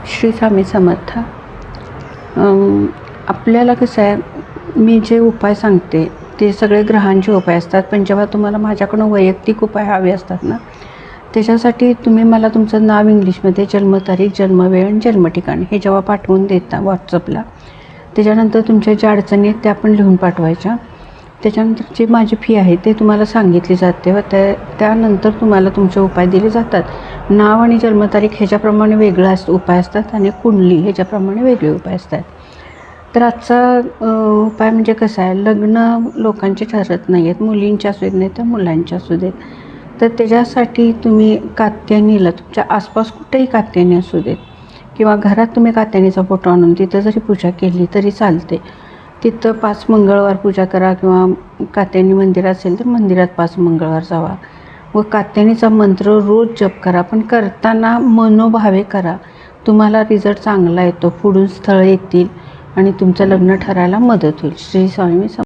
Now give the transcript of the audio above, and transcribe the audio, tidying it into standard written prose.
श्री स्वामी समर्थ. आपल्याला कसं आहे, मी जे उपाय सांगते ते सगळे ग्रहांचे उपाय असतात, पण जेव्हा तुम्हाला माझ्याकडून वैयक्तिक उपाय हवे असतात ना, त्याच्यासाठी तुम्ही मला तुमचं नाव इंग्लिशमध्ये, जन्मतारीख, जन्मवेळ आणि जन्मठिकाण हे जेव्हा पाठवून देता व्हॉट्सअपला, त्याच्यानंतर तुमच्या ज्या अडचणी आहेत त्या पण लिहून पाठवायच्या. त्याच्यानंतर जी माझी फी आहे ते तुम्हाला सांगितली जाते व त्यानंतर तुम्हाला तुमचे उपाय दिले जातात. नाव आणि जन्मतारीख ह्याच्याप्रमाणे वेगळं उपाय असतात आणि कुंडली ह्याच्याप्रमाणे वेगळे उपाय असतात. तर आजचा उपाय म्हणजे कसा आहे, लग्न लोकांचे ठरत नाही आहेत, मुलींचे असू देत नाही तर मुलांचे असू देत. तर त्याच्यासाठी तुम्ही कात्यानीला, तुमच्या आसपास कुठेही कात्यानी असू देत किंवा घरात तुम्ही कात्यानीचा फोटो आणून तिथं जरी पूजा केली तरी चालते. तिथं 5 मंगळवार पूजा करा किंवा कात्यानी मंदिर असेल तर मंदिरात 5 मंगळवार जावा व कात्यानीचा मंत्र रोज जप करा, पण करताना मनोभावे करा. तुम्हाला रिझल्ट चांगला येतो, पुढून स्थळ येतील आणि तुमचं लग्न ठरायला मदत होईल. श्री स्वामी समर्थ.